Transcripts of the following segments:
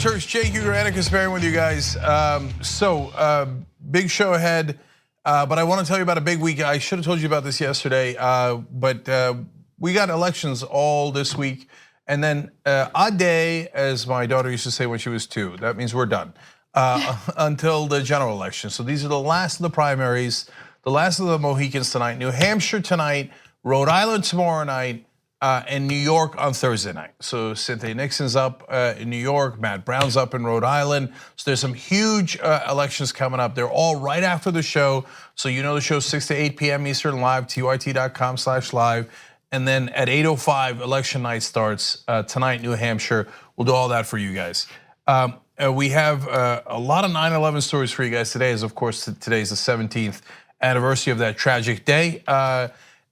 Turks, Jake Huger, Anna Kasparian with you guys. Big show ahead, but I want to tell you about a big week. I should have told you about this yesterday, but we got elections all this week. And then a day, as my daughter used to say when she was 2, that means we're done until the general election. So these are the last of the primaries, the last of the Mohicans tonight. New Hampshire tonight, Rhode Island tomorrow night, and New York on Thursday night. So Cynthia Nixon's up in New York, Matt Brown's up in Rhode Island. So there's some huge elections coming up. They're all right after the show. So you know the show's 6 to 8 p.m. Eastern live, tyt.com/live. And then at 8:05, election night starts tonight, New Hampshire. We'll do all that for you guys. We have a lot of 9/11 stories for you guys today, as of course today's the 17th anniversary of that tragic day,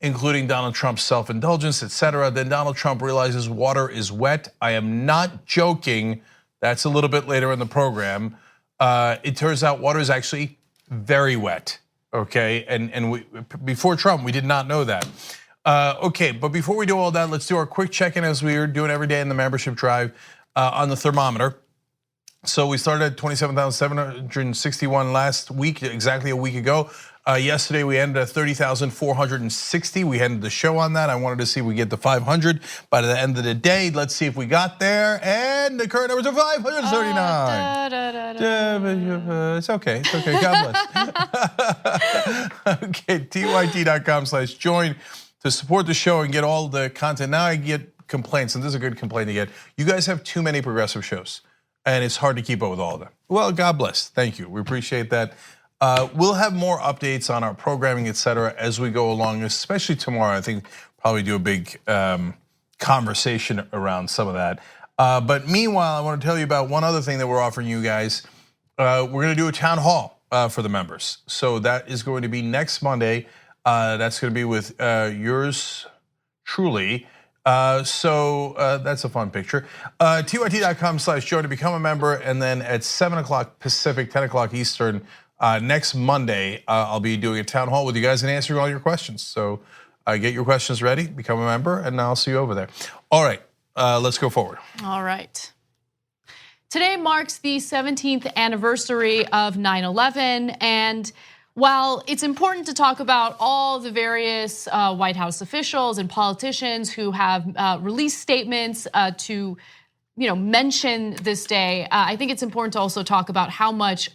including Donald Trump's self-indulgence, etc. Then Donald Trump realizes water is wet. I am not joking. That's a little bit later in the program. It turns out water is actually very wet, okay? And before Trump, we did not know that. Okay, but before we do all that, let's do our quick check-in as we are doing every day in the membership drive on the thermometer. So we started at 27,761 last week, exactly a week ago. Yesterday we ended at 30,460. We ended the show on that. I wanted to see if we get to 500 by the end of the day. Let's see if we got there. And the current numbers are 539. It's okay. It's okay. God bless. Okay, tyt.com/join to support the show and get all the content. Now I get complaints, and this is a good complaint to get. You guys have too many progressive shows, and it's hard to keep up with all of them. Well, God bless. Thank you. We appreciate that. We'll have more updates on our programming, etc., as we go along, especially tomorrow. I think probably do a big conversation around some of that. But meanwhile, I want to tell you about one other thing that we're offering you guys. We're going to do a town hall for the members. So that is going to be next Monday. That's going to be with yours truly. So that's a fun picture. tyt.com/join to become a member, and then at 7 o'clock Pacific, 10 o'clock Eastern, next Monday, I'll be doing a town hall with you guys and answering all your questions. So get your questions ready, become a member, and I'll see you over there. All right, let's go forward. All right. Today marks the 17th anniversary of 9/11, and while it's important to talk about all the various White House officials and politicians who have released statements to mention this day, I think it's important to also talk about how much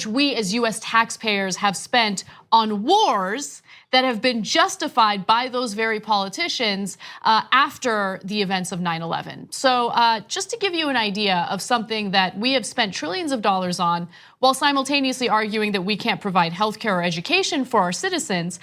we as US taxpayers have spent on wars that have been justified by those very politicians after the events of 9/11. So just to give you an idea of something that we have spent trillions of dollars on, while simultaneously arguing that we can't provide healthcare or education for our citizens,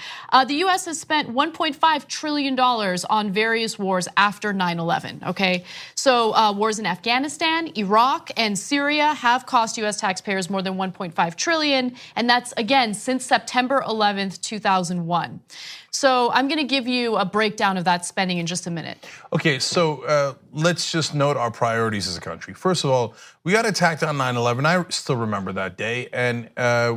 the US has spent $1.5 trillion on various wars after 9/11, okay? So wars in Afghanistan, Iraq, and Syria have cost US taxpayers more than $1.5 trillion, and that's again since September 11th, 2001. So I'm gonna give you a breakdown of that spending in just a minute. Okay, so let's just note our priorities as a country. First of all, we got attacked on 9/11. I still remember that day, and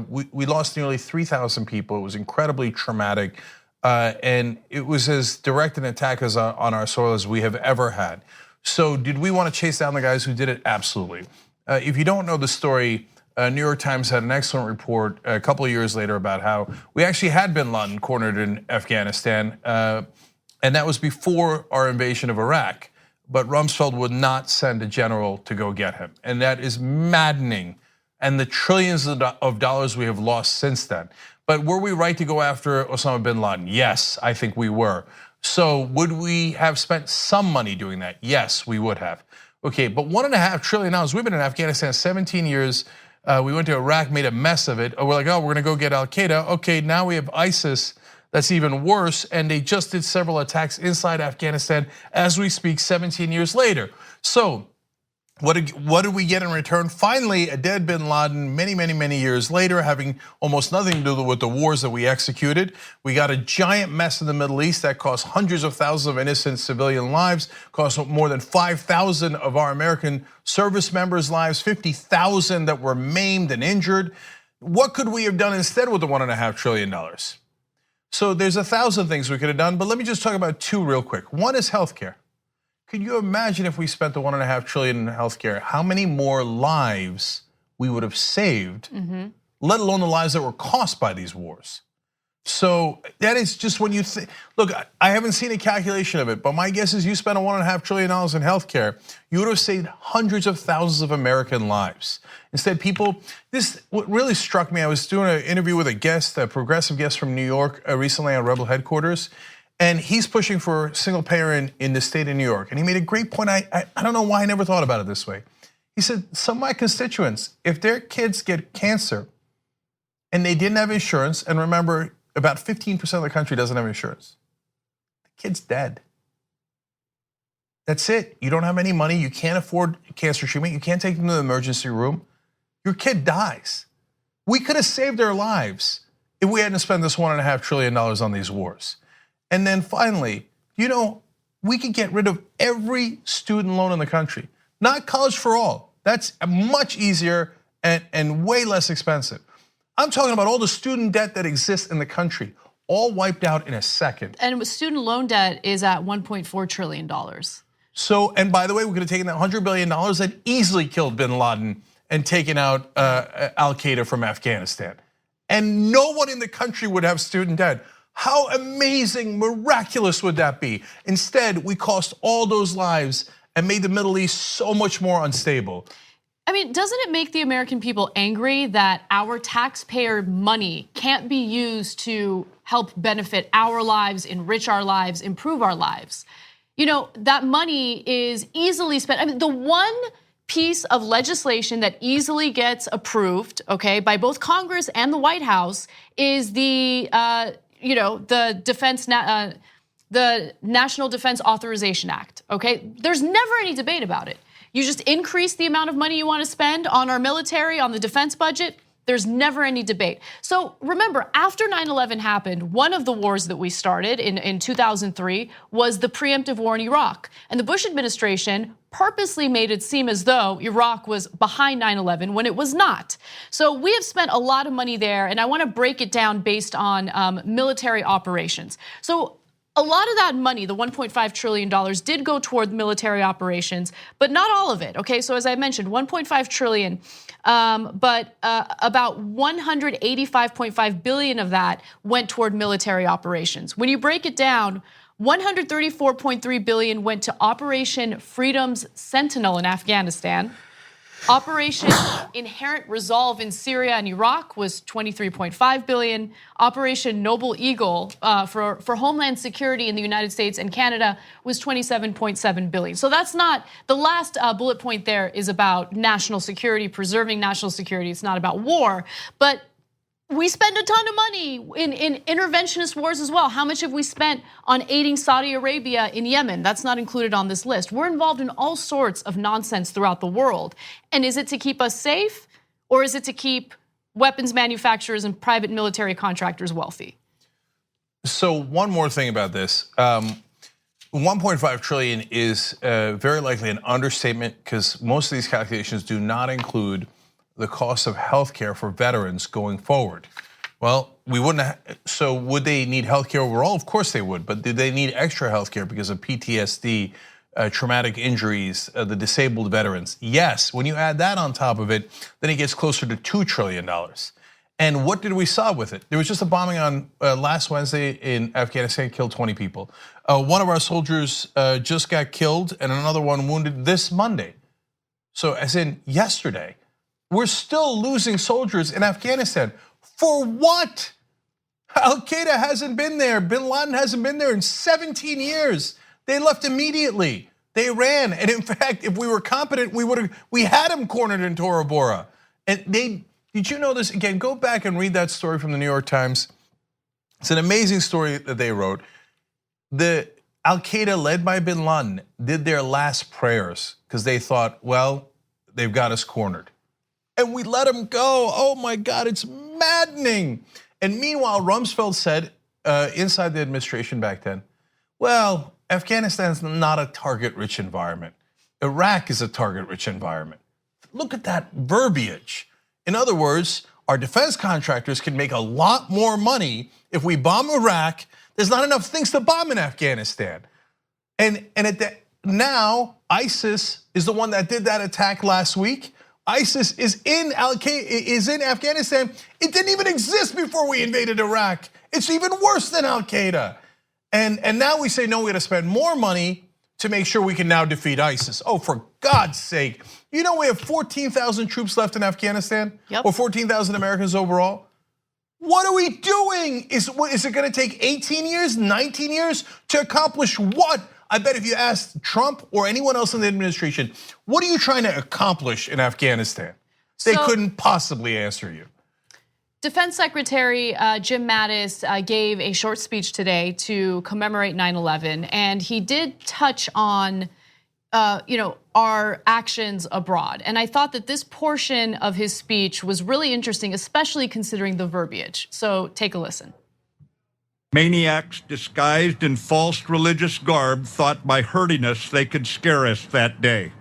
we lost nearly 3,000 people. It was incredibly traumatic, and it was as direct an attack on our soil as we have ever had. So did we want to chase down the guys who did it? Absolutely. If you don't know the story, New York Times had an excellent report a couple of years later about how we actually had bin Laden cornered in Afghanistan, and that was before our invasion of Iraq. But Rumsfeld would not send a general to go get him, and that is maddening. And the trillions of dollars we have lost since then. But were we right to go after Osama bin Laden? Yes, I think we were. So would we have spent some money doing that? Yes, we would have. Okay, but $1.5 trillion, we've been in Afghanistan 17 years. We went to Iraq, made a mess of it. We're like, oh, we're gonna go get Al Qaeda. Okay, now we have ISIS, that's even worse. And they just did several attacks inside Afghanistan as we speak 17 years later. So what did we get in return? Finally, a dead bin Laden many years later, having almost nothing to do with the wars that we executed. We got a giant mess in the Middle East that cost hundreds of thousands of innocent civilian lives, cost more than 5,000 of our American service members' lives, 50,000 that were maimed and injured. What could we have done instead with the $1.5 trillion? So there's 1,000 things we could have done, but let me just talk about 2 real quick. One is healthcare. Could you imagine if we spent the $1.5 trillion in healthcare, how many more lives we would have saved, let alone the lives that were cost by these wars? So that is just when you think, look, I haven't seen a calculation of it, but my guess is you spent $1.5 trillion in healthcare, you would have saved hundreds of thousands of American lives. Instead, what really struck me, I was doing an interview with a progressive guest from New York recently on Rebel headquarters, and he's pushing for single payer in the state of New York. And he made a great point, I don't know why I never thought about it this way. He said, some of my constituents, if their kids get cancer and they didn't have insurance, and remember, about 15% of the country doesn't have insurance. The kid's dead. That's it. You don't have any money. You can't afford cancer treatment. You can't take them to the emergency room. Your kid dies. We could have saved their lives if we hadn't spent this $1.5 trillion on these wars. And then finally, we could get rid of every student loan in the country. Not college for all. That's much easier and way less expensive. I'm talking about all the student debt that exists in the country, all wiped out in a second. And student loan debt is at $1.4 trillion. So, and by the way, we could have taken that $100 billion that easily killed bin Laden and taken out Al Qaeda from Afghanistan. And no one in the country would have student debt. How amazing, miraculous would that be? Instead, we cost all those lives and made the Middle East so much more unstable. I mean, doesn't it make the American people angry that our taxpayer money can't be used to help benefit our lives, enrich our lives, improve our lives? That money is easily spent. I mean, the one piece of legislation that easily gets approved, okay, by both Congress and the White House is the National Defense Authorization Act, okay? There's never any debate about it. You just increase the amount of money you want to spend on our military, on the defense budget, there's never any debate. So remember, after 9/11 happened, one of the wars that we started in 2003 was the preemptive war in Iraq. And the Bush administration purposely made it seem as though Iraq was behind 9/11 when it was not. So we have spent a lot of money there, and I want to break it down based on military operations. So a lot of that money, the $1.5 trillion, did go toward military operations, but not all of it, okay? So as I mentioned, $1.5 trillion, but about $185.5 billion of that went toward military operations. When you break it down, $134.3 billion went to Operation Freedom's Sentinel in Afghanistan. Operation Inherent Resolve in Syria and Iraq was $23.5 billion. Operation Noble Eagle for Homeland Security in the United States and Canada was $27.7 billion. So that's not, the last bullet point there is about national security, preserving national security. It's not about war, but we spend a ton of money in interventionist wars as well. How much have we spent on aiding Saudi Arabia in Yemen? That's not included on this list. We're involved in all sorts of nonsense throughout the world. And is it to keep us safe, or is it to keep weapons manufacturers and private military contractors wealthy? So one more thing about this. 1.5 trillion is very likely an understatement, because most of these calculations do not include the cost of healthcare for veterans going forward. Well, so would they need healthcare overall? Of course they would, but do they need extra healthcare because of PTSD, traumatic injuries, the disabled veterans? Yes, when you add that on top of it, then it gets closer to $2 trillion. And what did we saw with it? There was just a bombing on last Wednesday in Afghanistan, killed 20 people. One of our soldiers just got killed and another one wounded this Monday. So as in yesterday. We're still losing soldiers in Afghanistan. For what? Al Qaeda hasn't been there. Bin Laden hasn't been there in 17 years. They left immediately. They ran. And in fact, if we were competent, we had them cornered in Tora Bora. And did you know this? Again, go back and read that story from the New York Times. It's an amazing story that they wrote. The Al Qaeda, led by Bin Laden, did their last prayers because they thought, well, they've got us cornered. And we let them go. Oh my God, it's maddening. And meanwhile, Rumsfeld said inside the administration back then, well, Afghanistan's not a target-rich environment. Iraq is a target-rich environment. Look at that verbiage. In other words, our defense contractors can make a lot more money if we bomb Iraq. There's not enough things to bomb in Afghanistan. And now ISIS is the one that did that attack last week. ISIS is in Afghanistan. It didn't even exist before we invaded Iraq. It's even worse than Al-Qaeda. And now we say, no, we gotta spend more money to make sure we can now defeat ISIS. Oh, for God's sake. You know we have 14,000 troops left in Afghanistan? Yep. Or 14,000 Americans overall? What are we doing? Is it gonna take 18 years, 19 years to accomplish what? I bet if you asked Trump or anyone else in the administration, what are you trying to accomplish in Afghanistan? They couldn't possibly answer you. Defense Secretary Jim Mattis gave a short speech today to commemorate 9/11, and he did touch on our actions abroad. And I thought that this portion of his speech was really interesting, especially considering the verbiage. So take a listen. Maniacs disguised in false religious garb thought by hurting us they could scare us that day.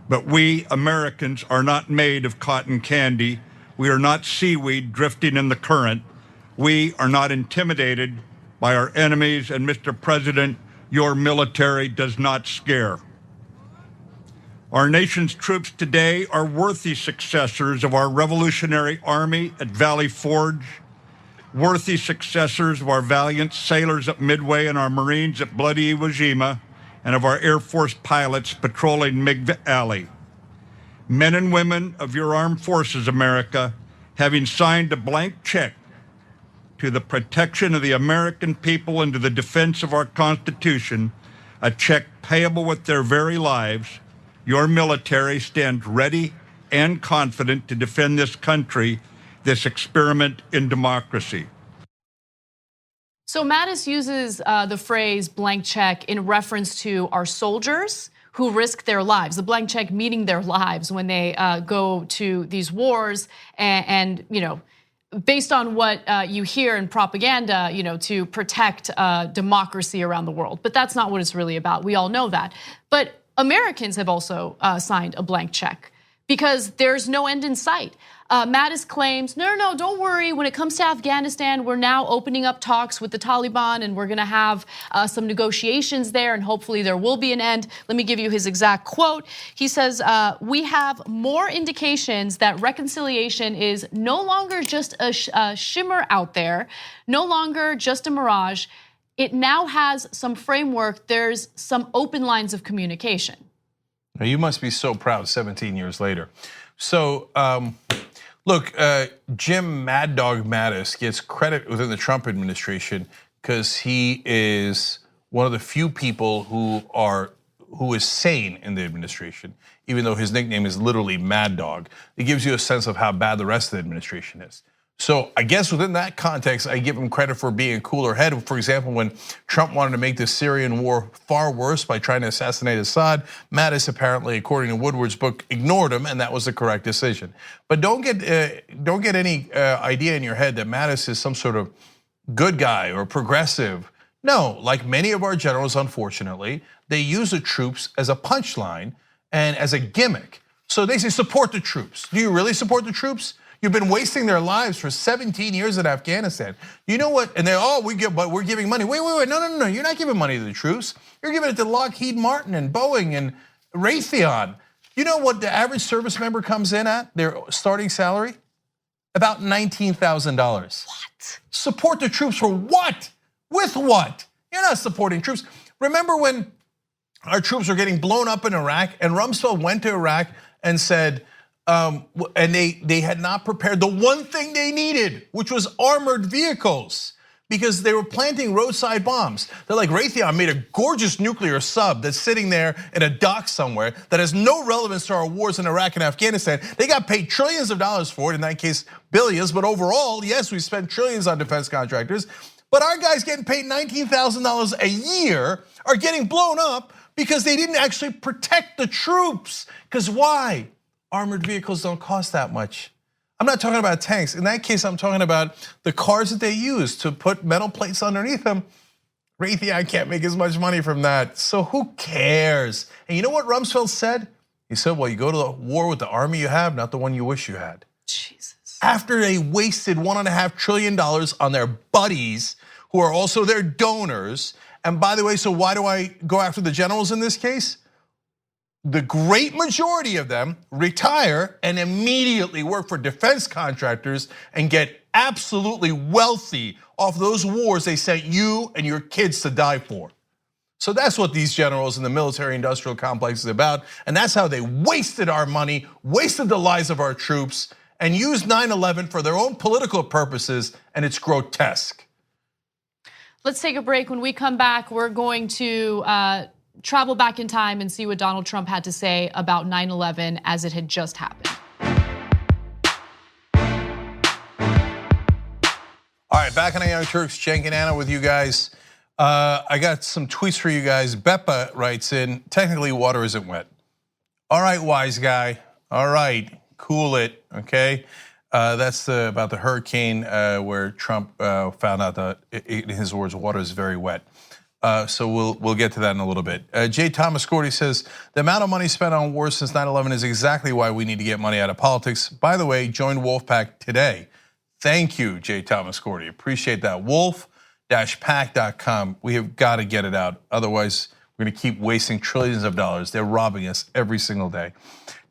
But we Americans are not made of cotton candy. We are not seaweed drifting in the current. We are not intimidated by our enemies, and Mr. President, your military does not scare. Our nation's troops today are worthy successors of our Revolutionary Army at Valley Forge, worthy successors of our valiant sailors at Midway and our Marines at Bloody Iwo Jima, and of our Air Force pilots patrolling Mig Alley. Men and women of your armed forces, America, having signed a blank check to the protection of the American people and to the defense of our Constitution, a check payable with their very lives, your military stands ready and confident to defend this country, this experiment in democracy. So Mattis uses the phrase blank check in reference to our soldiers who risk their lives, the blank check meaning their lives when they go to these wars and based on what you hear in propaganda, to protect democracy around the world. But that's not what it's really about. We all know that. But Americans have also signed a blank check because there's no end in sight. Mattis claims, no, don't worry. When it comes to Afghanistan, we're now opening up talks with the Taliban and we're gonna have some negotiations there and hopefully there will be an end. Let me give you his exact quote. He says, we have more indications that reconciliation is no longer just a shimmer out there, no longer just a mirage. It now has some framework. There's some open lines of communication. Now, you must be so proud 17 years later. So, look, Jim Mad Dog Mattis gets credit within the Trump administration because he is one of the few people who is sane in the administration, even though his nickname is literally Mad Dog. It gives you a sense of how bad the rest of the administration is. So I guess within that context, I give him credit for being a cooler head. For example, when Trump wanted to make the Syrian war far worse by trying to assassinate Assad, Mattis apparently, according to Woodward's book, ignored him, and that was the correct decision. But don't get any idea in your head that Mattis is some sort of good guy or progressive. No, like many of our generals, unfortunately, they use the troops as a punchline and as a gimmick. So they say, support the troops. Do you really support the troops? You've been wasting their lives for 17 years in Afghanistan. You know what? And but we're giving money. Wait, no. You're not giving money to the troops. You're giving it to Lockheed Martin and Boeing and Raytheon. You know what the average service member comes in at? Their starting salary? About $19,000. What? Support the troops for what? With what? You're not supporting troops. Remember when our troops were getting blown up in Iraq and Rumsfeld went to Iraq and said, and they had not prepared the one thing they needed, which was armored vehicles, because they were planting roadside bombs. They're like, Raytheon made a gorgeous nuclear sub that's sitting there in a dock somewhere that has no relevance to our wars in Iraq and Afghanistan. They got paid trillions of dollars for it, in that case, billions, but overall, yes, we spent trillions on defense contractors. But our guys getting paid $19,000 a year are getting blown up because they didn't actually protect the troops. Because why? Armored vehicles don't cost that much. I'm not talking about tanks. In that case, I'm talking about the cars that they use to put metal plates underneath them. Raytheon can't make as much money from that, so who cares? And you know what Rumsfeld said? He said, well, you go to the war with the army you have, not the one you wish you had. Jesus. After they wasted $1.5 trillion on their buddies who are also their donors. And by the way, so why do I go after the generals in this case? The great majority of them retire and immediately work for defense contractors and get absolutely wealthy off those wars they sent you and your kids to die for. So that's what these generals in the military industrial complex is about. And that's how they wasted our money, wasted the lives of our troops, and used 9/11 for their own political purposes, and it's grotesque. Let's take a break. When we come back, we're going to travel back in time and see what Donald Trump had to say about 9/11 as it had just happened. All right, back on the Young Turks, Cenk and Anna with you guys. I got some tweets for you guys. Beppa writes in, technically water isn't wet. All right, wise guy. All right, cool it, okay? That's about the hurricane where Trump found out that, in his words, water is very wet. So we'll get to that in a little bit. J. Thomas Gordy says, the amount of money spent on wars since 9/11 is exactly why we need to get money out of politics. By the way, join Wolfpack today. Thank you, J. Thomas Gordy. Appreciate that. Wolf-pack.com. We have got to get it out. Otherwise, we're going to keep wasting trillions of dollars. They're robbing us every single day.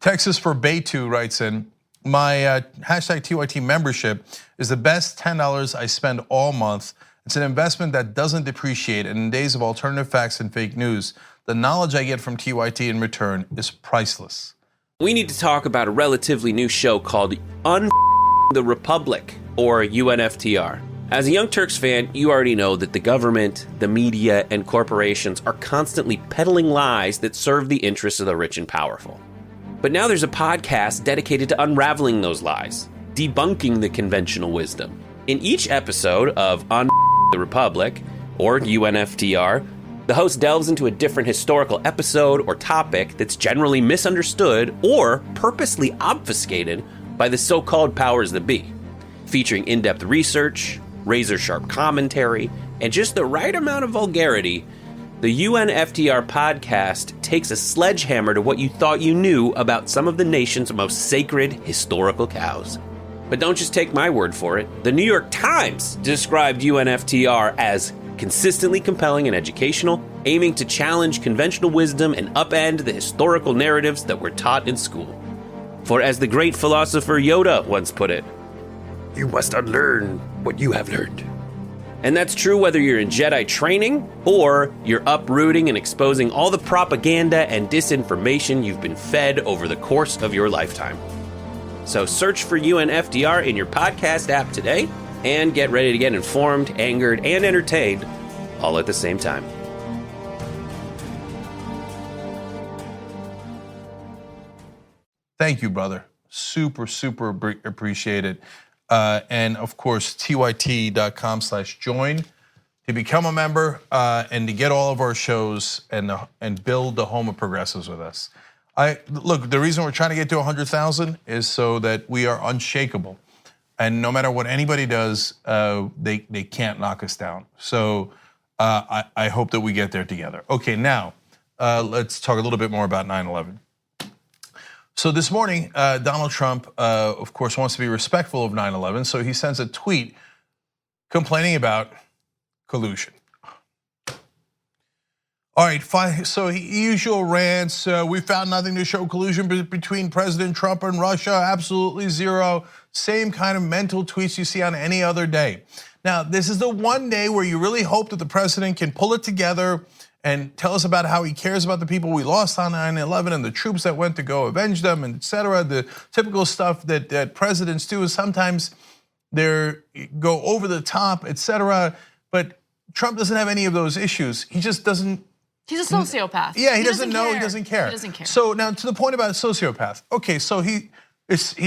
Texas for Beitu writes in, my hashtag TYT membership is the best $10 I spend all month. It's an investment that doesn't depreciate, and in days of alternative facts and fake news, the knowledge I get from TYT in return is priceless. We need to talk about a relatively new show called the Republic, or UNFTR. As a Young Turks fan, you already know that the government, the media, and corporations are constantly peddling lies that serve the interests of the rich and powerful. But now there's a podcast dedicated to unraveling those lies, debunking the conventional wisdom. In each episode of the Republic, or UNFTR, the host delves into a different historical episode or topic that's generally misunderstood or purposely obfuscated by the so-called powers that be, featuring in-depth research, razor-sharp commentary, and just the right amount of vulgarity. The UNFTR podcast takes a sledgehammer to what you thought you knew about some of the nation's most sacred historical cows. But don't just take my word for it. The New York Times described UNFTR as consistently compelling and educational, aiming to challenge conventional wisdom and upend the historical narratives that were taught in school. For as the great philosopher Yoda once put it, you must unlearn what you have learned. And that's true whether you're in Jedi training or you're uprooting and exposing all the propaganda and disinformation you've been fed over the course of your lifetime. So search for UNFTR in your podcast app today and get ready to get informed, angered, and entertained all at the same time. Thank you, brother. Super appreciate it. And of course, tyt.com/join to become a member and to get all of our shows and build the home of progressives with us. Look, the reason we're trying to get to 100,000 is so that we are unshakable. And no matter what anybody does, they can't knock us down. So I hope that we get there together. Okay, now let's talk a little bit more about 9/11. So this morning, Donald Trump, of course, wants to be respectful of 9/11, so he sends a tweet complaining about collusion. All right, fine. So usual rants. We found nothing to show collusion between President Trump and Russia. Absolutely zero. Same kind of mental tweets you see on any other day. Now, this is the one day where you really hope that the president can pull it together and tell us about how he cares about the people we lost on 9/11 and the troops that went to go avenge them, and et cetera. The typical stuff that presidents do is sometimes they go over the top, et cetera. But Trump doesn't have any of those issues. He just doesn't. He's a sociopath. Yeah, he doesn't know, he doesn't care. He doesn't care. So now to the point about a sociopath. Okay, so he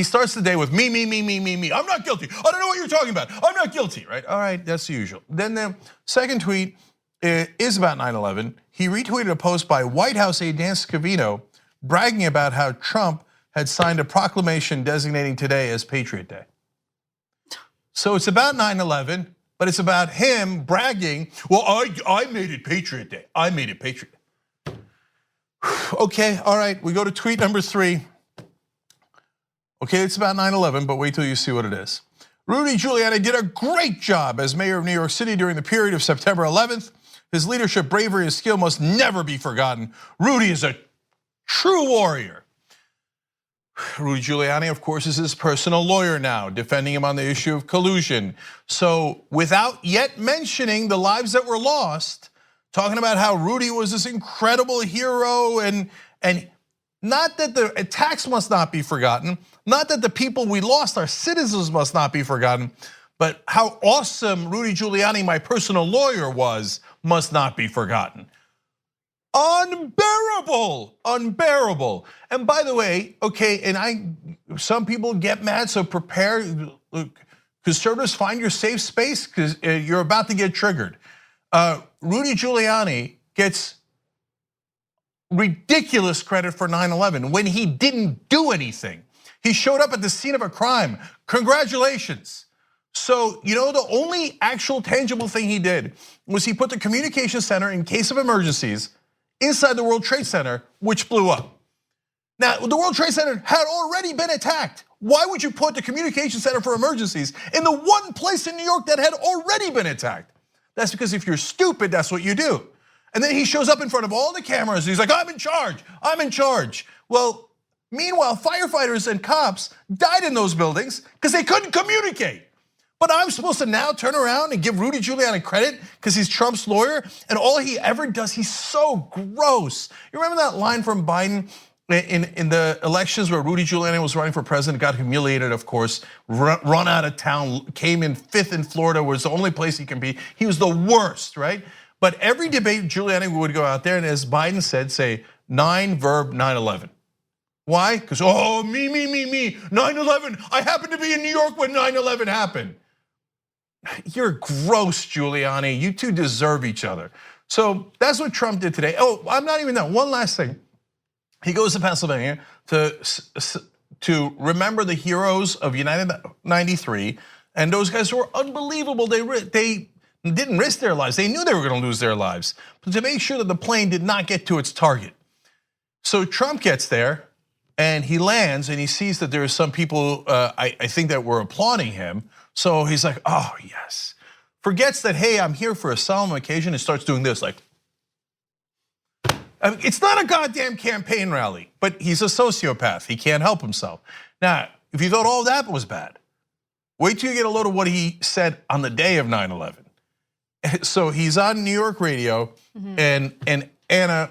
starts the day with me. I'm not guilty. I don't know what you're talking about. I'm not guilty, right? All right, that's the usual. Then the second tweet is about 9/11. He retweeted a post by White House aide Dan Scavino bragging about how Trump had signed a proclamation designating today as Patriot Day. So it's about 9/11, but it's about him bragging, well, I made it Patriot Day. I made it Patriot Day. Okay, all right, we go to tweet number 3. Okay, it's about 9/11, but wait till you see what it is. Rudy Giuliani did a great job as mayor of New York City during the period of September 11th. His leadership, bravery, and skill must never be forgotten. Rudy is a true warrior. Rudy Giuliani, of course, is his personal lawyer now, defending him on the issue of collusion. So without yet mentioning the lives that were lost, talking about how Rudy was this incredible hero and not that the attacks must not be forgotten, not that the people we lost, our citizens, must not be forgotten, but how awesome Rudy Giuliani, my personal lawyer, was must not be forgotten. Unbearable, unbearable. And by the way, okay, and some people get mad, so prepare. Conservatives, find your safe space because you're about to get triggered. Rudy Giuliani gets ridiculous credit for 9/11 when he didn't do anything. He showed up at the scene of a crime. Congratulations. So, the only actual tangible thing he did was he put the communication center in case of emergencies inside the World Trade Center, which blew up. Now, the World Trade Center had already been attacked. Why would you put the communication center for emergencies in the one place in New York that had already been attacked? That's because if you're stupid, that's what you do. And then he shows up in front of all the cameras. He's like, I'm in charge, I'm in charge. Well, meanwhile, firefighters and cops died in those buildings because they couldn't communicate. But I'm supposed to now turn around and give Rudy Giuliani credit because he's Trump's lawyer, and all he ever does, he's so gross. You remember that line from Biden in the elections where Rudy Giuliani was running for president, got humiliated, of course, run out of town, came in 5th in Florida, was the only place he can be. He was the worst, right? But every debate, Giuliani would go out there and, as Biden said, say 9/11. Why? Because, me, 9/11. I happened to be in New York when 9/11 happened. You're gross, Giuliani. You two deserve each other. So that's what Trump did today. I'm not even done. One last thing. He goes to Pennsylvania to remember the heroes of United 93, and those guys were unbelievable. They didn't risk their lives. They knew they were going to lose their lives, but to make sure that the plane did not get to its target. So Trump gets there and he lands and he sees that there are some people, I think, that were applauding him. So he's like, oh yes. Forgets that, hey, I'm here for a solemn occasion, and starts doing this like, it's not a goddamn campaign rally, but he's a sociopath. He can't help himself. Now, if you thought all that was bad, wait till you get a load of what he said on the day of 9/11. So he's on New York radio, and Anna,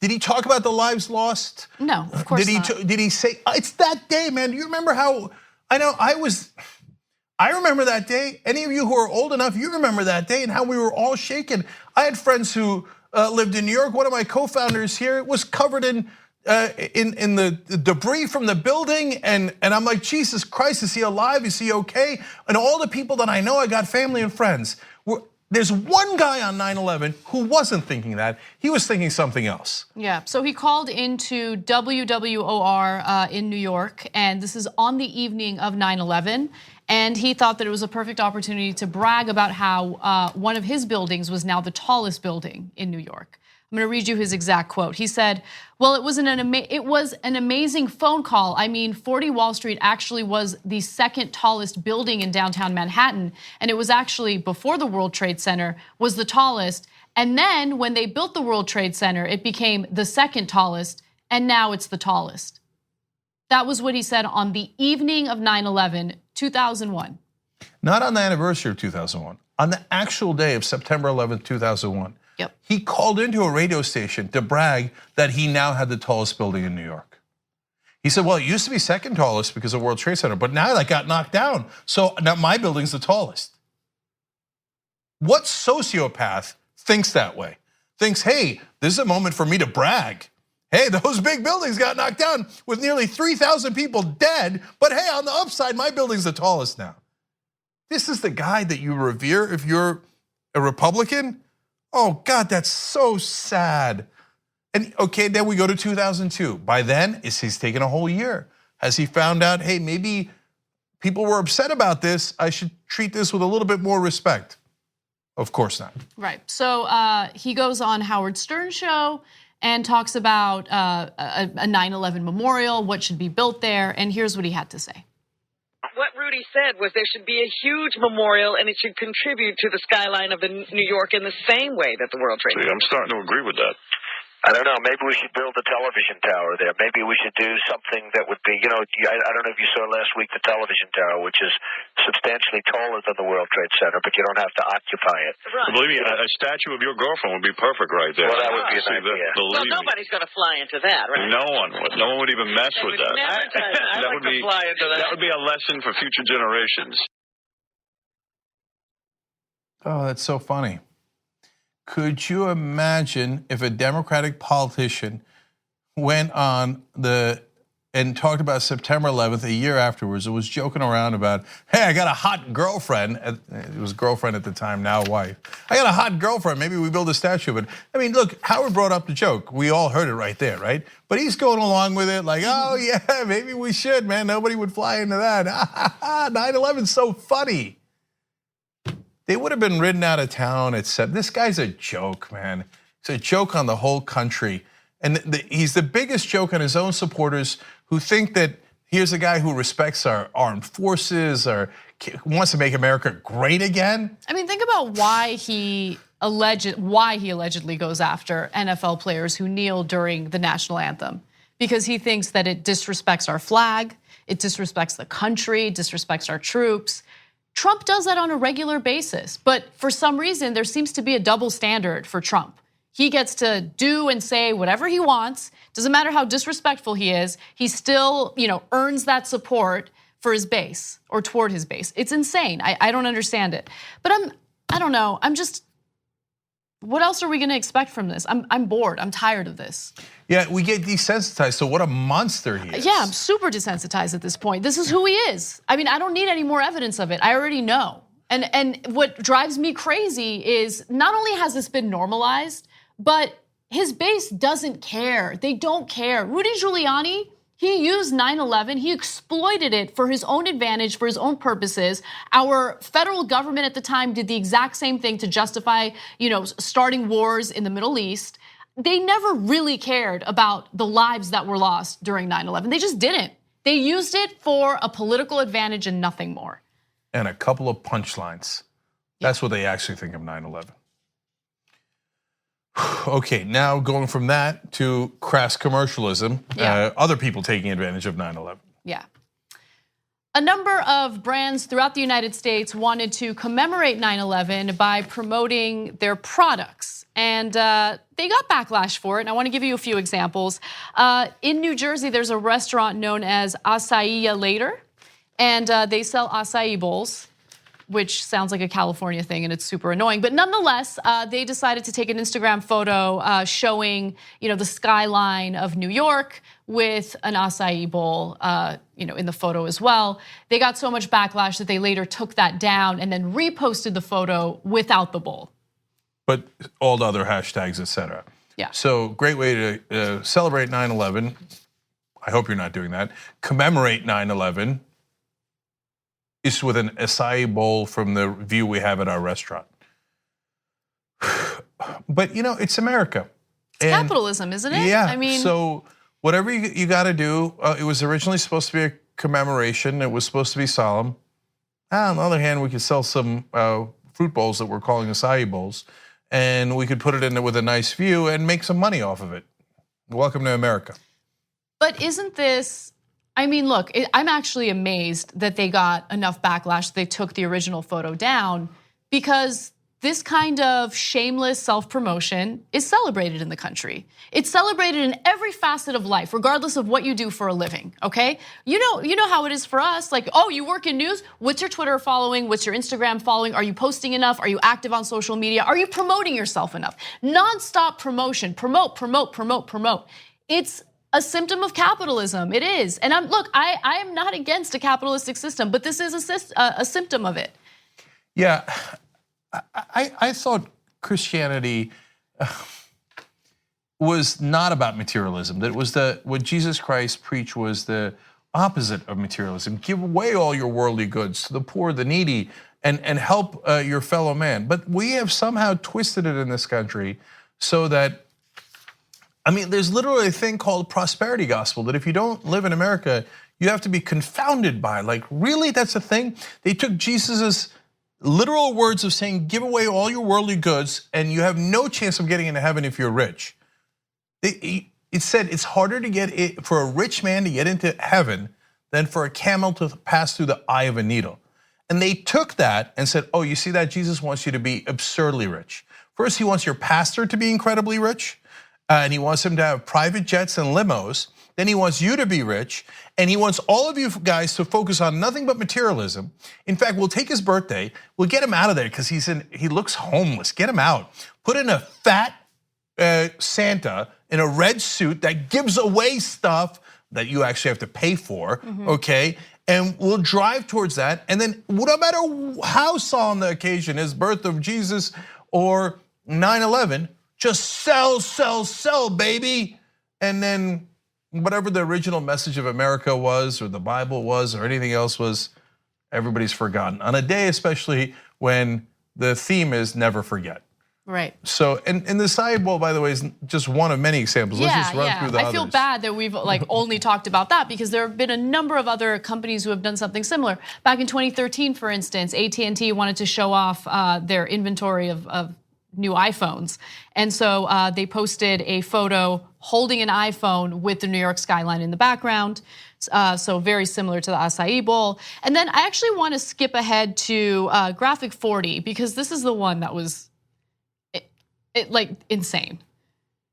did he talk about the lives lost? No, of course not. Did he say, it's that day, man? Do you remember how, I remember that day. Any of you who are old enough, you remember that day and how we were all shaken. I had friends who lived in New York. One of my co-founders here was covered in the debris from the building, and I'm like, Jesus Christ, is he alive? Is he okay? And all the people that I know, I got family and friends. There's one guy on 9/11 who wasn't thinking that. He was thinking something else. Yeah, so he called into WWOR in New York, and this is on the evening of 9/11. And he thought that it was a perfect opportunity to brag about how one of his buildings was now the tallest building in New York. I'm gonna read you his exact quote. He said, well, it was an amazing phone call. I mean, 40 Wall Street actually was the second tallest building in downtown Manhattan. And it was actually, before the World Trade Center, was the tallest. And then when they built the World Trade Center, it became the second tallest, and now it's the tallest. That was what he said on the evening of 9/11, 2001. Not on the anniversary of 2001, on the actual day of September 11th, 2001. Yep. He called into a radio station to brag that he now had the tallest building in New York. He said, well, it used to be second tallest because of World Trade Center, but now that got knocked down. So now my building's the tallest. What sociopath thinks that way? Thinks, hey, this is a moment for me to brag. Hey, those big buildings got knocked down with nearly 3,000 people dead, but hey, on the upside, my building's the tallest now. This is the guy that you revere if you're a Republican? Oh God, that's so sad. And okay, then we go to 2002. By then, he's taken a whole year. Has he found out, hey, maybe people were upset about this, I should treat this with a little bit more respect? Of course not. Right, so he goes on Howard Stern show and talks about a 9/11 memorial, what should be built there, and here's what he had to say. what Rudy said was there should be a huge memorial and it should contribute to the skyline of New York in the same way that the World Trade Center. I'm starting to agree with that. I don't know. Maybe we should build a television tower there. Maybe we should do something that would be, I don't know if you saw last week the television tower, which is substantially taller than the World Trade Center, but you don't have to occupy it. Right. Believe me, a statue of your girlfriend would be perfect right there. Well, that would be an idea. Well, nobody's going to fly into that, right? No one would. No one would even mess They with would that. never touch it. I'd like to fly into that. That would be a lesson for future generations. Oh, that's so funny. Could you imagine if a Democratic politician went on and talked about September 11th a year afterwards and was joking around about, hey, I got a hot girlfriend. It was girlfriend at the time, now wife. I got a hot girlfriend. Maybe we build a statue of it. I mean, look, Howard brought up the joke. We all heard it right there, right? But he's going along with it like, oh yeah, maybe we should, man. Nobody would fly into that. 9/11's so funny. They would have been ridden out of town at 7. This guy's a joke, man. He's a joke on the whole country. And he's the biggest joke on his own supporters who think that here's a guy who respects our armed forces or wants to make America great again. I mean, think about why he allegedly goes after NFL players who kneel during the national anthem. Because he thinks that it disrespects our flag, it disrespects the country, disrespects our troops. Trump does that on a regular basis, but for some reason, there seems to be a double standard for Trump. He gets to do and say whatever he wants. Doesn't matter how disrespectful he is. He still, earns that support for his base or toward his base. It's insane. I don't understand it. But I don't know. What else are we going to expect from this? I'm bored. I'm tired of this. Yeah, we get desensitized to what a monster he is. Yeah, I'm super desensitized at this point. This is who he is. I mean, I don't need any more evidence of it. I already know. And what drives me crazy is not only has this been normalized, but his base doesn't care. They don't care. Rudy Giuliani, he used 9/11, he exploited it for his own advantage, for his own purposes. Our federal government at the time did the exact same thing to justify, starting wars in the Middle East. They never really cared about the lives that were lost during 9/11. They just didn't. They used it for a political advantage and nothing more. And a couple of punchlines. That's what they actually think of 9/11. Okay, now going from that to crass commercialism, other people taking advantage of 9/11. Yeah. A number of brands throughout the United States wanted to commemorate 9/11 by promoting their products. And they got backlash for it, and I wanna give you a few examples. In New Jersey, there's a restaurant known as Acai Later, and they sell acai bowls, which sounds like a California thing and it's super annoying. But nonetheless, they decided to take an Instagram photo showing, the skyline of New York with an acai bowl, in the photo as well. They got so much backlash that they later took that down and then reposted the photo without the bowl. But all the other hashtags, etc. Yeah. So great way to celebrate 9/11. I hope you're not doing that. Commemorate 9/11. Is with an acai bowl from the view we have at our restaurant. But it's America. It's capitalism, isn't it? Yeah, I mean, so whatever you gotta do, it was originally supposed to be a commemoration. It was supposed to be solemn. On the other hand, we could sell some fruit bowls that we're calling acai bowls, and we could put it in there with a nice view and make some money off of it. Welcome to America. But isn't this, look, I'm actually amazed that they got enough backlash. They took the original photo down because this kind of shameless self-promotion is celebrated in the country. It's celebrated in every facet of life, regardless of what you do for a living, okay? You know how it is for us, like, oh, you work in news? What's your Twitter following? What's your Instagram following? Are you posting enough? Are you active on social media? Are you promoting yourself enough? Non-stop promotion, promote. It's a symptom of capitalism, it is. And I am not against a capitalistic system, but this is a symptom of it. Yeah, I thought Christianity was not about materialism. That was what Jesus Christ preached was the opposite of materialism. Give away all your worldly goods to the poor, the needy, and help your fellow man. But we have somehow twisted it in this country so that, there's literally a thing called prosperity gospel, that if you don't live in America, you have to be confounded by. Like, really, that's a thing? They took Jesus's literal words of saying, give away all your worldly goods and you have no chance of getting into heaven if you're rich. It said it's harder to get for a rich man to get into heaven than for a camel to pass through the eye of a needle. And they took that and said, oh, you see that? Jesus wants you to be absurdly rich. First, he wants your pastor to be incredibly rich, and he wants him to have private jets and limos. Then he wants you to be rich, and he wants all of you guys to focus on nothing but materialism. In fact, we'll take his birthday, we'll get him out of there because he looks homeless. Get him out. Put in a fat Santa in a red suit that gives away stuff that you actually have to pay for, okay? And we'll drive towards that. And then no matter how solemn the occasion is, birth of Jesus or 9/11, just sell, baby. And then whatever the original message of America was, or the Bible was, or anything else was, everybody's forgotten. On a day especially when the theme is never forget. Right. So, and the Acai Bowl, by the way, is just one of many examples. Let's just run through the others. I feel bad that we've only talked about that because there have been a number of other companies who have done something similar. Back in 2013, for instance, AT&T wanted to show off their inventory of new iPhones. And so they posted a photo holding an iPhone with the New York skyline in the background. So very similar to the Acai Bowl. And then I actually want to skip ahead to Graphic 40 because this is the one that was like insane.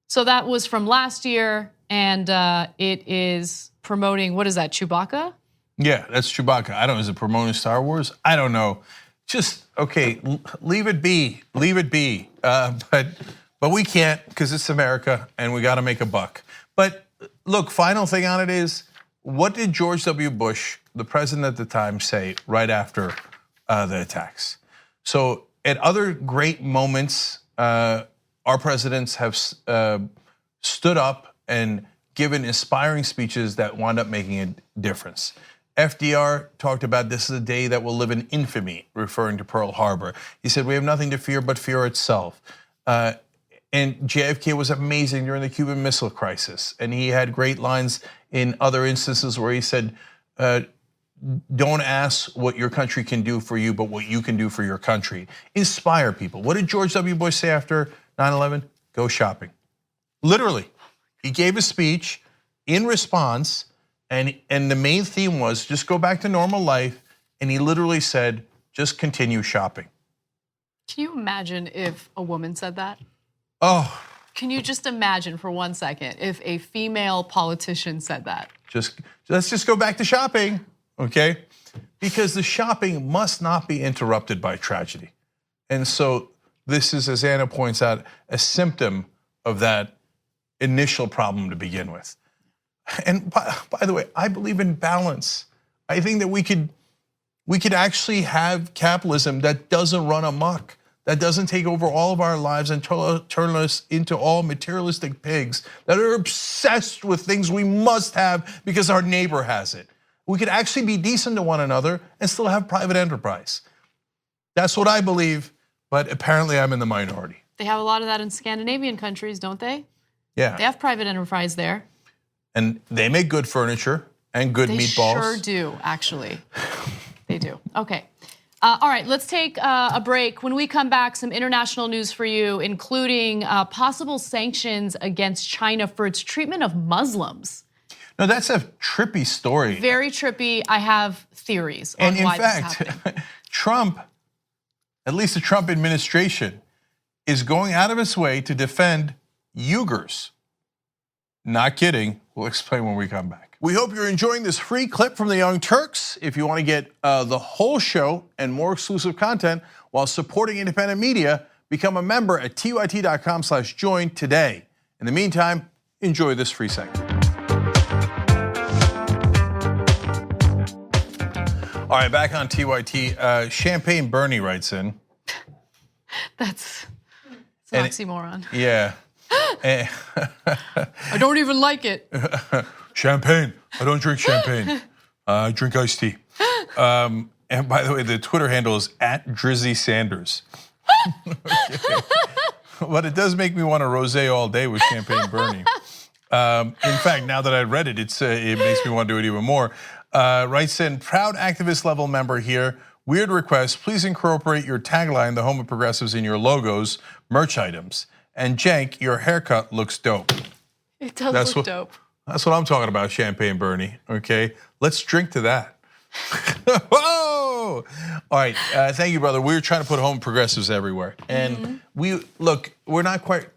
So that was from last year, and it is promoting, what is that, Chewbacca? Yeah, that's Chewbacca. I don't know, is it promoting Star Wars? I don't know. Just, okay, leave it be, but we can't because it's America and we gotta make a buck. But look, final thing on it is, what did George W. Bush, the president at the time, say right after the attacks? So at other great moments, our presidents have stood up and given inspiring speeches that wound up making a difference. FDR talked about this is a day that will live in infamy, referring to Pearl Harbor. He said, we have nothing to fear but fear itself. And JFK was amazing during the Cuban Missile Crisis. And he had great lines in other instances where he said, don't ask what your country can do for you, but what you can do for your country. Inspire people. What did George W. Bush say after 9/11? Go shopping. Literally, he gave a speech in response, and the main theme was just go back to normal life, and he literally said, just continue shopping. Can you imagine if a woman said that? Oh. Can you just imagine for 1 second if a female politician said that? Let's just go back to shopping, okay? Because the shopping must not be interrupted by tragedy. And so this is, as Anna points out, a symptom of that initial problem to begin with. And by the way, I believe in balance. I think that we could actually have capitalism that doesn't run amok, that doesn't take over all of our lives and turn us into all materialistic pigs that are obsessed with things we must have because our neighbor has it. We could actually be decent to one another and still have private enterprise. That's what I believe, but apparently I'm in the minority. They have a lot of that in Scandinavian countries, don't they? Yeah. They have private enterprise there. And they make good furniture and good meatballs. They sure do, actually. They do. Okay. All right, let's take a break. When we come back, some international news for you, including possible sanctions against China for its treatment of Muslims. No, that's a trippy story. Very trippy. I have theories on why this is happening. And in fact, Trump, at least the Trump administration, is going out of its way to defend Uyghurs. Not kidding. We'll explain when we come back. We hope you're enjoying this free clip from the Young Turks. If you want to get the whole show and more exclusive content while supporting independent media, become a member at tyt.com/join today. In the meantime, enjoy this free segment. All right, back on TYT. Champagne Bernie writes in. That's an oxymoron. Yeah. I don't even like it. Champagne. I don't drink champagne. I drink iced tea. And by the way, the Twitter handle is @DrizzySanders. Okay. But it does make me want a rosé all day with Champagne Bernie. In fact, now that I read it, it makes me want to do it even more. Writes in, proud activist level member here. Weird request, please incorporate your tagline, the home of progressives, in your logos, merch items. And Cenk, your haircut looks dope. It does look dope. That's what I'm talking about, Champagne Bernie, okay? Let's drink to that. Whoa! All right, thank you, brother. We're trying to put home progressives everywhere. And we're not quite,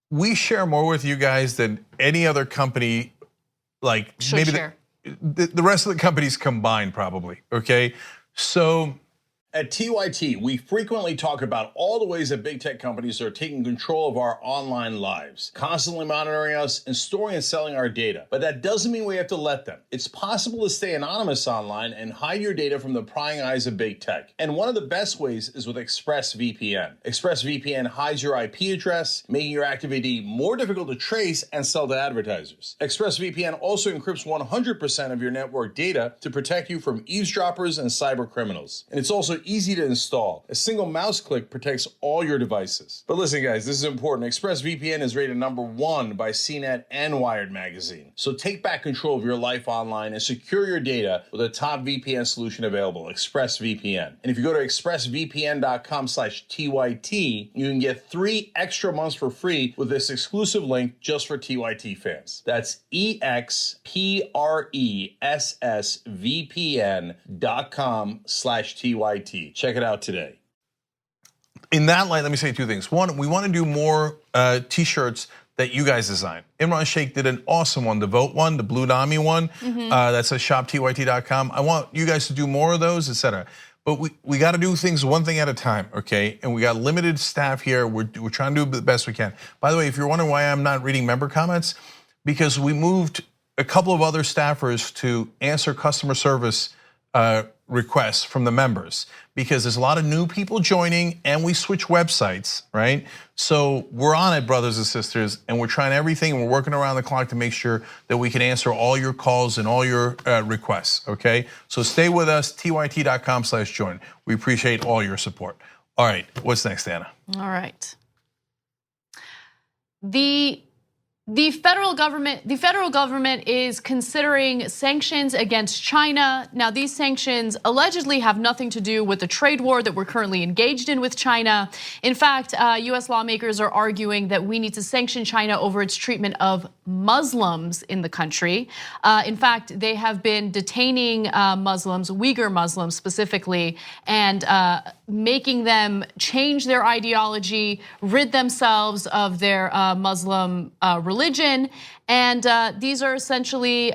we share more with you guys than any other company, like maybe the rest of the companies combined probably, okay? So at TYT, we frequently talk about all the ways that big tech companies are taking control of our online lives, constantly monitoring us and storing and selling our data. But that doesn't mean we have to let them. It's possible to stay anonymous online and hide your data from the prying eyes of big tech. And one of the best ways is with ExpressVPN. ExpressVPN hides your IP address, making your activity more difficult to trace and sell to advertisers. ExpressVPN also encrypts 100% of your network data to protect you from eavesdroppers and cyber criminals. And it's also easy to install. A single mouse click protects all your devices. But listen, guys, this is important. ExpressVPN is rated #1 by CNET and Wired magazine. So take back control of your life online and secure your data with a top VPN solution available, ExpressVPN. And if you go to expressvpn.com/TYT, you can get 3 extra months for free with this exclusive link just for TYT fans. That's expressvpn.com/TYT. Check it out today. in that light, let me say 2 things. One, we want to do more t-shirts that you guys design. Imran Sheikh did an awesome one, the Vote one, the Blue Nami one. That's at shoptyt.com. I want you guys to do more of those, etc. But we got to do things one thing at a time, okay? And we got limited staff here. We're trying to do the best we can. By the way, if you're wondering why I'm not reading member comments, because we moved a couple of other staffers to answer customer service requests from the members, because there's a lot of new people joining and we switch websites, right? So we're on it, brothers and sisters, and we're trying everything and we're working around the clock to make sure that we can answer all your calls and all your requests, okay? So stay with us, tyt.com/join. We appreciate all your support. All right, what's next, Anna? All right. The federal government is considering sanctions against China. Now, these sanctions allegedly have nothing to do with the trade war that we're currently engaged in with China. In fact, US lawmakers are arguing that we need to sanction China over its treatment of Muslims in the country. In fact, they have been detaining Muslims, Uyghur Muslims specifically, and making them change their ideology, rid themselves of their Muslim religion, and these are essentially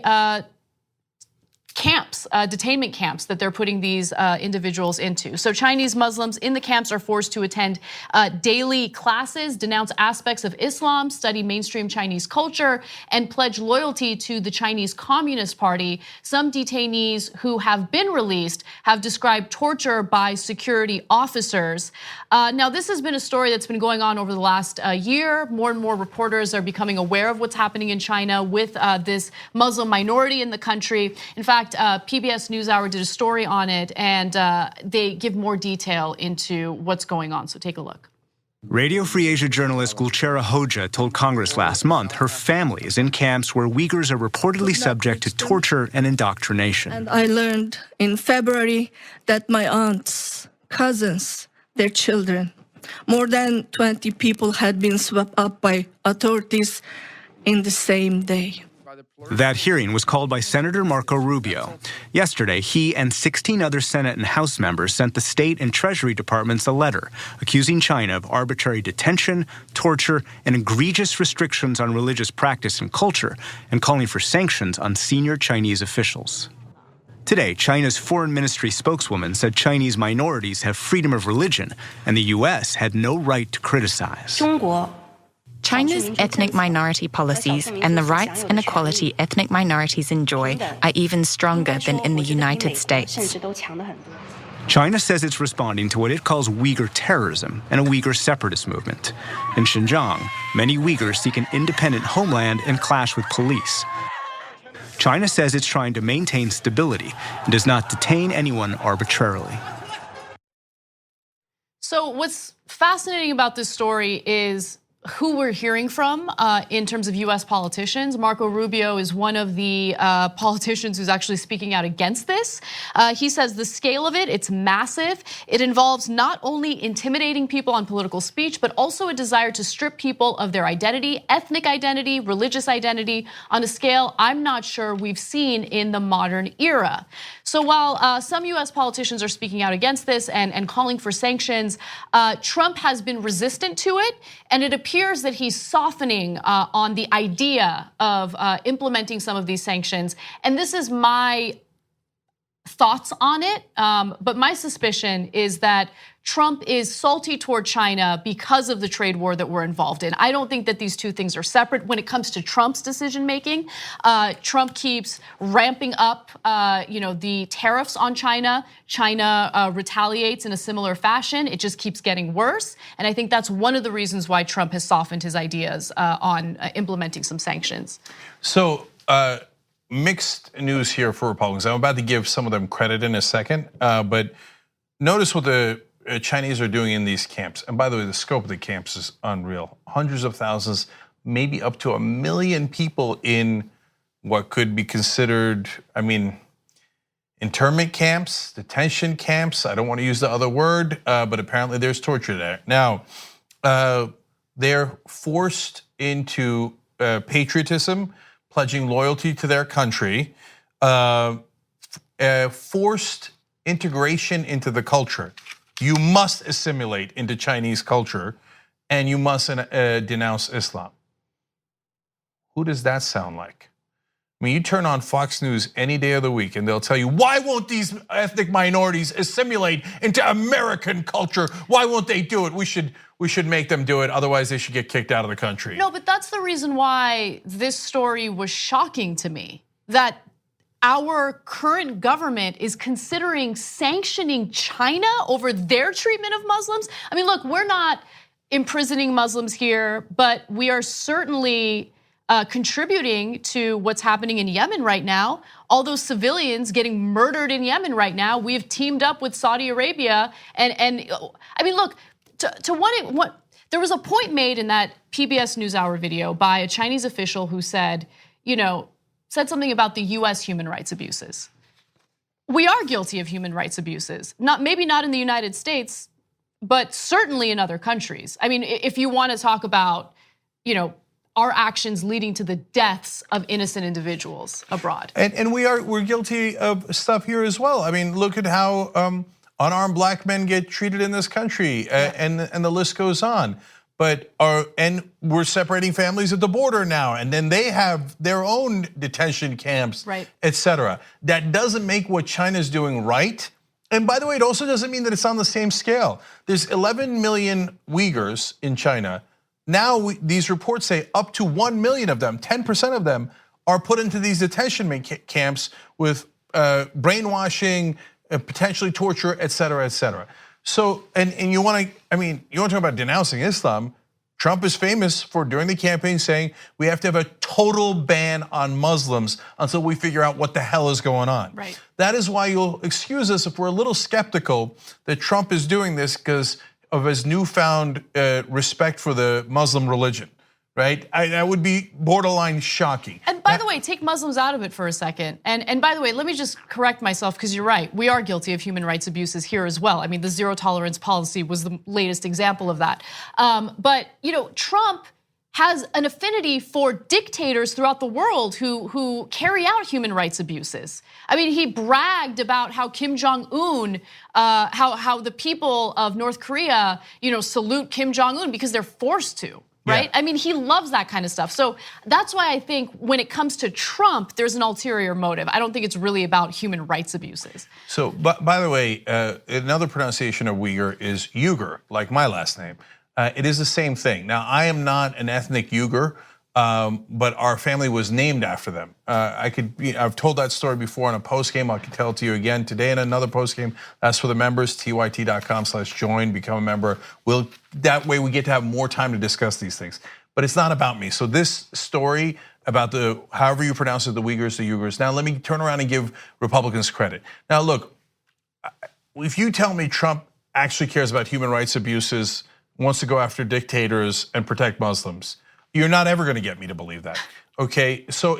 camps, detainment camps that they're putting these individuals into. So Chinese Muslims in the camps are forced to attend daily classes, denounce aspects of Islam, study mainstream Chinese culture, and pledge loyalty to the Chinese Communist Party. Some detainees who have been released have described torture by security officers. Now, this has been a story that's been going on over the last year. More and more reporters are becoming aware of what's happening in China with this Muslim minority in the country. In fact, PBS NewsHour did a story on it, and they give more detail into what's going on. So take a look. Radio Free Asia journalist Gulchera Hoja told Congress last month her family is in camps where Uyghurs are reportedly subject to torture and indoctrination. And I learned in February that my aunts, cousins, their children, more than 20 people had been swept up by authorities in the same day. That hearing was called by Senator Marco Rubio. Yesterday, he and 16 other Senate and House members sent the State and Treasury Departments a letter accusing China of arbitrary detention, torture, and egregious restrictions on religious practice and culture, and calling for sanctions on senior Chinese officials. Today, China's foreign ministry spokeswoman said Chinese minorities have freedom of religion, and the U.S. had no right to criticize. China's ethnic minority policies and the rights and equality ethnic minorities enjoy are even stronger than in the United States. China says it's responding to what it calls Uyghur terrorism and a Uyghur separatist movement. In Xinjiang, many Uyghurs seek an independent homeland and clash with police. China says it's trying to maintain stability and does not detain anyone arbitrarily. So what's fascinating about this story is who we're hearing from in terms of US politicians. Marco Rubio is one of the politicians who's actually speaking out against this. He says the scale of it's massive. It involves not only intimidating people on political speech, but also a desire to strip people of their identity, ethnic identity, religious identity, on a scale I'm not sure we've seen in the modern era. So while some US politicians are speaking out against this and calling for sanctions, Trump has been resistant to it, and it appears that he's softening on the idea of implementing some of these sanctions. And this is my thoughts on it, but my suspicion is that Trump is salty toward China because of the trade war that we're involved in. I don't think that these two things are separate. When it comes to Trump's decision making, Trump keeps ramping up, the tariffs on China. China retaliates in a similar fashion. It just keeps getting worse, and I think that's one of the reasons why Trump has softened his ideas on implementing some sanctions. So. Mixed news here for Republicans. I'm about to give some of them credit in a second, but notice what the Chinese are doing in these camps. And by the way, the scope of the camps is unreal. Hundreds of thousands, maybe up to 1 million people in what could be considered, internment camps, detention camps. I don't want to use the other word, but apparently there's torture there. Now, they're forced into patriotism, pledging loyalty to their country, forced integration into the culture. You must assimilate into Chinese culture, and you must denounce Islam. Who does that sound like? You turn on Fox News any day of the week and they'll tell you, why won't these ethnic minorities assimilate into American culture? Why won't they do it? We should make them do it, otherwise they should get kicked out of the country. No, but that's the reason why this story was shocking to me, that our current government is considering sanctioning China over their treatment of Muslims. Look, we're not imprisoning Muslims here, but we are certainly contributing to what's happening in Yemen right now. All those civilians getting murdered in Yemen right now. We have teamed up with Saudi Arabia, and look, to what there was a point made in that PBS NewsHour video by a Chinese official who said something about the US human rights abuses. We are guilty of human rights abuses. Maybe not in the United States, but certainly in other countries. If you want to talk about, our actions leading to the deaths of innocent individuals abroad. And we're guilty of stuff here as well. Look at how unarmed black men get treated in this country, and the list goes on. And we're separating families at the border now, and then they have their own detention camps, right, etc. That doesn't make what China's doing right. And by the way, it also doesn't mean that it's on the same scale. There's 11 million Uyghurs in China. Now these reports say up to 1 million of them, 10% of them, are put into these detention camps with brainwashing, potentially torture, et cetera, et cetera. So, and you want to talk about denouncing Islam. Trump is famous for, during the campaign, saying we have to have a total ban on Muslims until we figure out what the hell is going on. Right. That is why you'll excuse us if we're a little skeptical that Trump is doing this because of his newfound respect for the Muslim religion, right? That would be borderline shocking. And by the way, take Muslims out of it for a second. And by the way, let me just correct myself, because you're right. We are guilty of human rights abuses here as well. The zero tolerance policy was the latest example of that. But Trump has an affinity for dictators throughout the world who carry out human rights abuses. He bragged about how Kim Jong-un, how the people of North Korea, salute Kim Jong-un because they're forced to. Right? Yeah. He loves that kind of stuff. So that's why I think when it comes to Trump, there's an ulterior motive. I don't think it's really about human rights abuses. So, by the way, another pronunciation of Uyghur is Uyghur, like my last name. It is the same thing. Now, I am not an ethnic Uyghur, but our family was named after them. I've told that story before in a post game. I can tell it to you again today in another post game. That's for the members, tyt.com/join, become a member. That way we get to have more time to discuss these things. But it's not about me. So this story about however you pronounce it, the Uyghurs. Now let me turn around and give Republicans credit. Now look, if you tell me Trump actually cares about human rights abuses wants to go after dictators and protect Muslims. You're not ever going to get me to believe that. Okay, so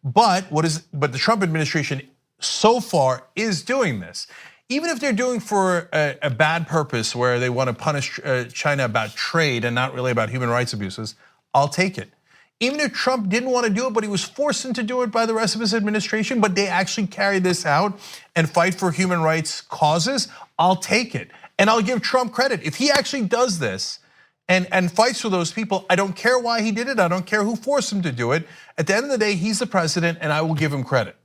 but the Trump administration so far is doing this. Even if they're doing for a bad purpose where they want to punish China about trade and not really about human rights abuses, I'll take it. Even if Trump didn't want to do it, but he was forced into doing it by the rest of his administration, but they actually carry this out and fight for human rights causes, I'll take it. And I'll give Trump credit. If he actually does this and fights for those people, I don't care why he did it. I don't care who forced him to do it. At the end of the day, he's the president and I will give him credit.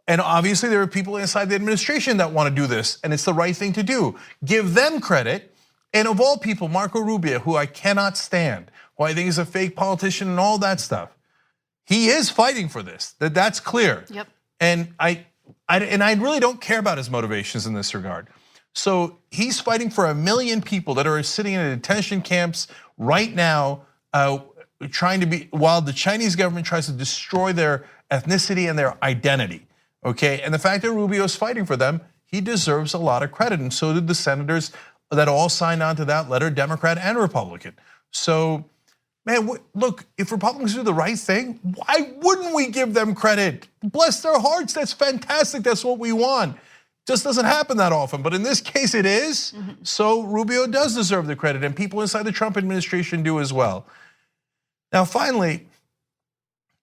And obviously there are people inside the administration that want to do this and it's the right thing to do. Give them credit. And of all people, Marco Rubio, who I cannot stand, who I think is a fake politician and all that stuff, he is fighting for this. That's clear. Yep. And I really don't care about his motivations in this regard. So he's fighting for 1 million people that are sitting in detention camps right now, while the Chinese government tries to destroy their ethnicity and their identity. Okay, and the fact that Rubio is fighting for them, he deserves a lot of credit, and so did the senators that all signed on to that letter, Democrat and Republican. So, man, look, if Republicans do the right thing, why wouldn't we give them credit? Bless their hearts, that's fantastic, that's what we want. Just doesn't happen that often, but in this case it is. So Rubio does deserve the credit, and people inside the Trump administration do as well. Now, finally,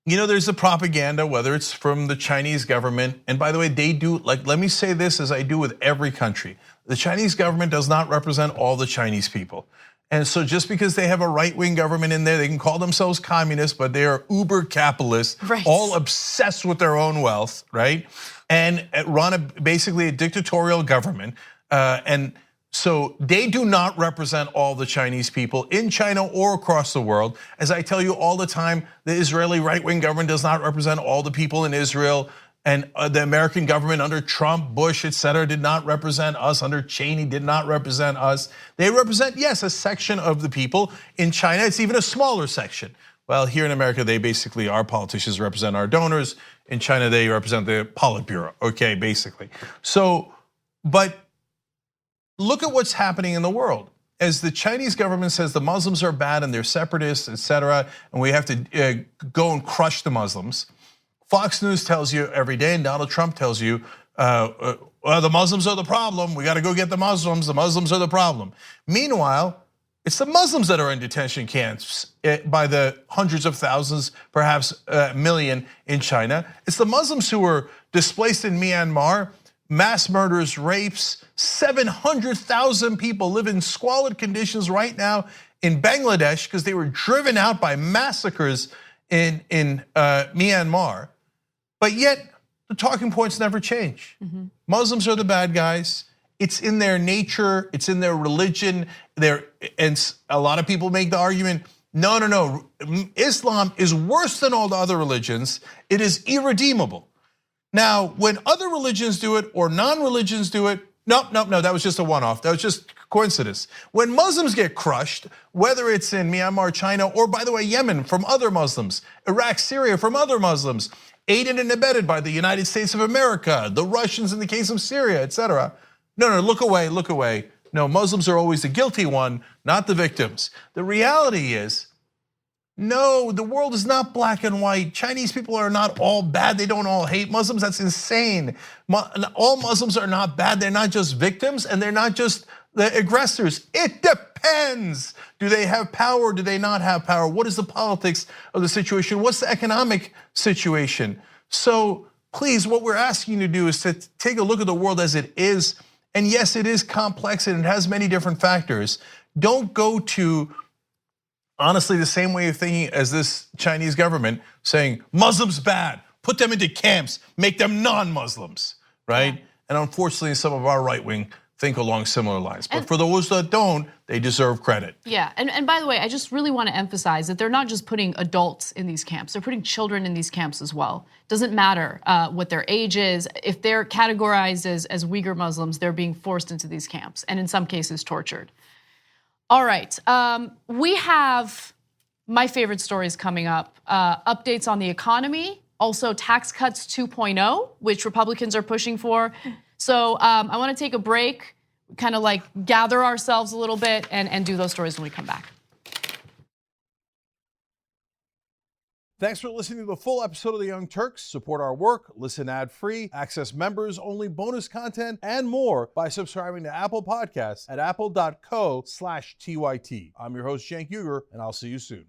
there's the propaganda, whether it's from the Chinese government, and by the way, they do, let me say this as I do with every country. The Chinese government does not represent all the Chinese people. And so just because they have a right-wing government in there, they can call themselves communists, but they are uber capitalists, right, all obsessed with their own wealth, right? And run basically a dictatorial government. And so they do not represent all the Chinese people in China or across the world. As I tell you all the time, the Israeli right-wing government does not represent all the people in Israel. And the American government under Trump, Bush, etc., did not represent us. Under Cheney, did not represent us. They represent, yes, a section of the people. In China, it's even a smaller section. Well, here in America, our politicians represent our donors. In China, they represent the Politburo, okay, basically. So, but look at what's happening in the world. As the Chinese government says the Muslims are bad and they're separatists, etc., and we have to go and crush the Muslims. Fox News tells you every day, and Donald Trump tells you, well, the Muslims are the problem. We got to go get the Muslims. The Muslims are the problem. Meanwhile, it's the Muslims that are in detention camps by the hundreds of thousands, perhaps a million in China. It's the Muslims who were displaced in Myanmar, mass murders, rapes. 700,000 people live in squalid conditions right now in Bangladesh because they were driven out by massacres in Myanmar. But yet, the talking points never change. Muslims are the bad guys. It's in their nature, it's in their religion. And a lot of people make the argument, no, Islam is worse than all the other religions. It is irredeemable. Now, when other religions do it or non-religions do it, no, that was just a one-off. That was just coincidence. When Muslims get crushed, whether it's in Myanmar, China, or by the way, Yemen from other Muslims, Iraq, Syria from other Muslims, aided and abetted by the United States of America, the Russians in the case of Syria, etc. No, look away, look away. No, Muslims are always the guilty one, not the victims. The reality is, no, the world is not black and white. Chinese people are not all bad. They don't all hate Muslims. That's insane. All Muslims are not bad. They're not just victims and they're not just the aggressors. It depends. Do they have power? Do they not have power? What is the politics of the situation? What's the economic situation? So please, what we're asking you to do is to take a look at the world as it is. And yes, it is complex and it has many different factors. Don't go to, honestly, the same way of thinking as this Chinese government saying Muslims bad, put them into camps, make them non-Muslims, right? Yeah. And unfortunately, some of our right wing think along similar lines. But for those that don't, they deserve credit. Yeah, and by the way, I just really want to emphasize that they're not just putting adults in these camps, they're putting children in these camps as well. Doesn't matter what their age is, if they're categorized as Uyghur Muslims, they're being forced into these camps, and in some cases tortured. All right, we have my favorite stories coming up. Updates on the economy, also tax cuts 2.0, which Republicans are pushing for. So I wanna take a break. kind of like gather ourselves a little bit and do those stories when we come back. Thanks for listening to the full episode of The Young Turks. Support our work, listen ad-free, access members-only bonus content, and more by subscribing to Apple Podcasts at apple.co/TYT. I'm your host, Cenk Uygur, and I'll see you soon.